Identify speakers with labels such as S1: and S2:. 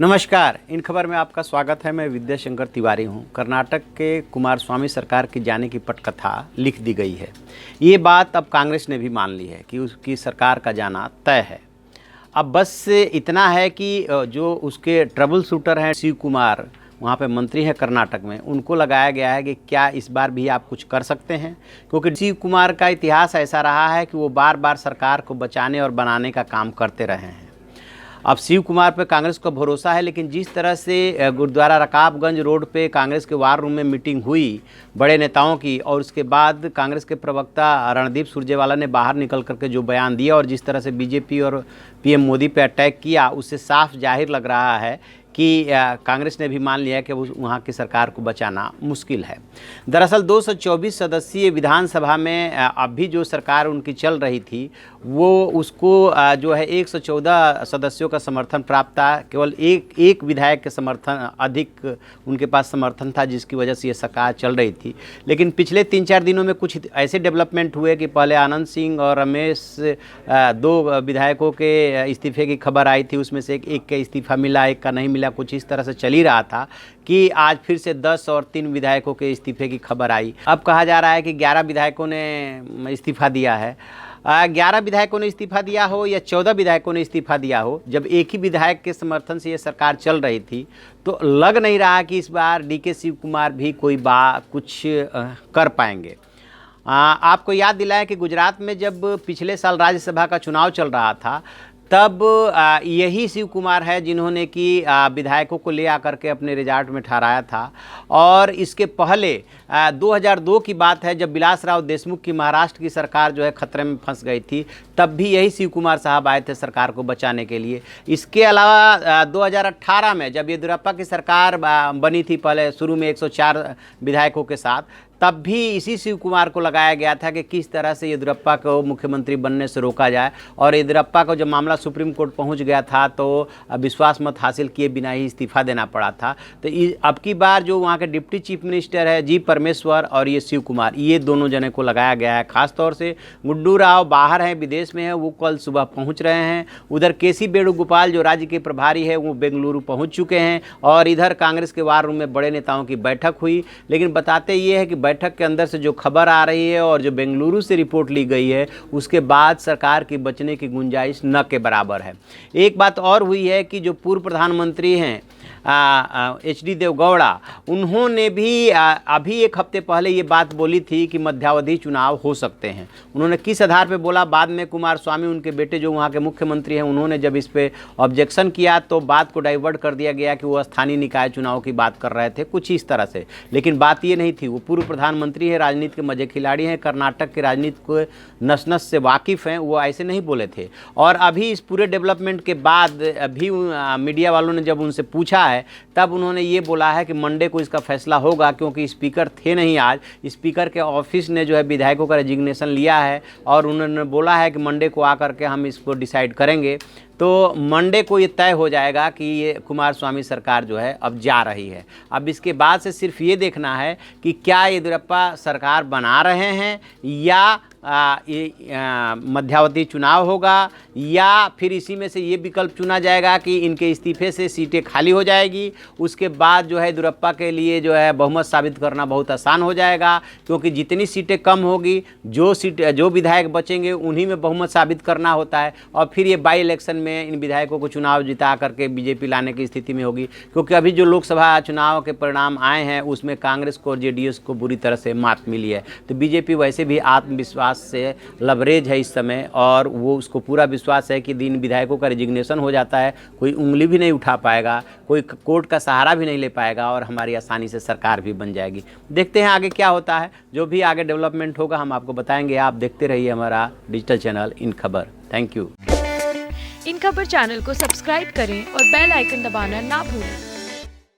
S1: नमस्कार, इन खबर में आपका स्वागत है। मैं विद्याशंकर तिवारी हूं। कर्नाटक के कुमारस्वामी सरकार के जाने की पटकथा लिख दी गई है। ये बात अब कांग्रेस ने भी मान ली है कि उसकी सरकार का जाना तय है। अब बस इतना है कि जो उसके ट्रबल शूटर हैं शिव कुमार, वहाँ पे मंत्री हैं कर्नाटक में, उनको लगाया गया है कि क्या इस बार भी आप कुछ कर सकते हैं, क्योंकि शिव कुमार का इतिहास ऐसा रहा है कि वो बार बार सरकार को बचाने और बनाने का काम करते रहे हैं। अब शिव कुमार पर कांग्रेस का भरोसा है, लेकिन जिस तरह से गुरुद्वारा रकाबगंज रोड पे कांग्रेस के वार रूम में मीटिंग हुई बड़े नेताओं की, और उसके बाद कांग्रेस के प्रवक्ता रणदीप सुरजेवाला ने बाहर निकल करके जो बयान दिया और जिस तरह से बीजेपी और पीएम मोदी पे अटैक किया, उससे साफ जाहिर लग रहा है कि कांग्रेस ने भी मान लिया कि वहाँ की सरकार को बचाना मुश्किल है। दरअसल 224 सदस्यीय विधानसभा में अभी जो सरकार उनकी चल रही थी, वो उसको जो है 114 सदस्यों का समर्थन प्राप्त था। केवल एक विधायक के समर्थन अधिक उनके पास समर्थन था, जिसकी वजह से ये सरकार चल रही थी। लेकिन पिछले 3-4 दिनों में कुछ ऐसे डेवलपमेंट हुए कि पहले आनंद सिंह और रमेश, 2 विधायकों के इस्तीफे की खबर आई थी। उसमें से एक का इस्तीफा मिला, एक का नहीं मिला, कुछ इस तरह से चल ही रहा था कि आज फिर से 10 और 3 विधायकों के इस्तीफे की खबर आई। अब कहा जा रहा है कि 11 विधायकों ने इस्तीफा दिया है। 11 विधायकों ने इस्तीफा दिया हो या 14 विधायकों ने इस्तीफा दिया हो, जब एक ही विधायक के समर्थन से ये सरकार चल रही थी, तो लग नहीं रहा कि इस बार डीके शिव कुमार भी कुछ कर पाएंगे। आपको याद दिलाएं कि गुजरात में जब पिछले साल राज्यसभा का चुनाव चल रहा था, तब यही शिव कुमार है जिन्होंने कि विधायकों को ले आकर के अपने रिजॉर्ट में ठहराया था। और इसके पहले 2002 की बात है, जब विलासराव देशमुख की महाराष्ट्र की सरकार जो है खतरे में फंस गई थी, तब भी यही शिव कुमार साहब आए थे सरकार को बचाने के लिए। इसके अलावा 2018 में जब येदियुरप्पा की सरकार बनी थी, पहले शुरू में 104 विधायकों के साथ, तब भी इसी शिव कुमार को लगाया गया था कि किस तरह से येदियुरप्पा को मुख्यमंत्री बनने से रोका जाए। और येदियुरप्पा को जब मामला सुप्रीम कोर्ट पहुंच गया था, तो विश्वास मत हासिल किए बिना ही इस्तीफा देना पड़ा था। तो अब की बार जो वहाँ के डिप्टी चीफ मिनिस्टर है जी परमेश्वर और ये शिव कुमार, ये दोनों जने को लगाया गया है। खासतौर से गुड्डू राव बाहर हैं, विदेश में है, वो कल सुबह पहुँच रहे हैं। उधर केसी वेणुगोपाल जो राज्य के प्रभारी है, वो बेंगलुरु पहुँच चुके हैं। और इधर कांग्रेस के वार रूम में बड़े नेताओं की बैठक हुई। लेकिन बताते ये है कि बैठक के अंदर से जो खबर आ रही है और जो बेंगलुरु से रिपोर्ट ली गई है, उसके बाद सरकार की बचने की गुंजाइश न के बराबर है। एक बात और हुई है कि जो पूर्व प्रधानमंत्री हैं HD देवगौड़ा, उन्होंने भी अभी एक हफ्ते पहले ये बात बोली थी कि मध्यावधि चुनाव हो सकते हैं। उन्होंने किस आधार पे बोला, बाद में कुमारस्वामी उनके बेटे जो वहाँ के मुख्यमंत्री हैं, उन्होंने जब इस पे ऑब्जेक्शन किया तो बात को डाइवर्ट कर दिया गया कि वो स्थानीय निकाय चुनाव की बात कर रहे थे, कुछ इस तरह से। लेकिन बात ये नहीं थी। वो पूर्व प्रधानमंत्री है, राजनीति के मजे खिलाड़ी हैं, कर्नाटक के राजनीति को नस नस से वाकिफ़ हैं, वो ऐसे नहीं बोले थे। और अभी इस पूरे डेवलपमेंट के बाद अभी मीडिया वालों ने जब उनसे पूछा है, तब उन्होंने ये बोला है कि मंडे को इसका फैसला होगा, क्योंकि स्पीकर थे नहीं आज। स्पीकर के ऑफिस ने जो है विधायकों का रेजिग्नेशन लिया है और उन्होंने बोला है कि मंडे को आकर के हम इसको डिसाइड करेंगे। तो मंडे को ये तय हो जाएगा कि ये कुमारस्वामी सरकार जो है अब जा रही है। अब इसके बाद से सिर्फ ये देखना है कि क्या येदियुरप्पा सरकार बना रहे हैं या मध्यावधि चुनाव होगा, या फिर इसी में से ये विकल्प चुना जाएगा कि इनके इस्तीफे से सीटें खाली हो जाएगी। उसके बाद जो है येदियुरप्पा के लिए जो है बहुमत साबित करना बहुत आसान हो जाएगा, क्योंकि जितनी सीटें कम होगी, जो विधायक बचेंगे उन्हीं में बहुमत साबित करना होता है। और फिर ये बाई इलेक्शन में इन विधायकों को चुनाव जिता करके बीजेपी लाने की स्थिति में होगी। क्योंकि अभी जो लोकसभा चुनाव के परिणाम आए हैं, उसमें कांग्रेस को और जेडीएस को बुरी तरह से मात मिली है। तो बीजेपी वैसे भी आत्मविश्वास से लबरेज है इस समय, और वो उसको पूरा विश्वास है कि इन विधायकों का रेजिग्नेशन हो जाता है, कोई उंगली भी नहीं उठा पाएगा, कोई कोर्ट का सहारा भी नहीं ले पाएगा, और हमारी आसानी से सरकार भी बन जाएगी। देखते हैं आगे क्या होता है। जो भी आगे डेवलपमेंट होगा हम आपको बताएंगे। आप देखते रहिए हमारा डिजिटल चैनल इन खबर। Thank you.
S2: इन खबर चैनल को सब्सक्राइब करें और बेल आइकन दबाना ना भूलें।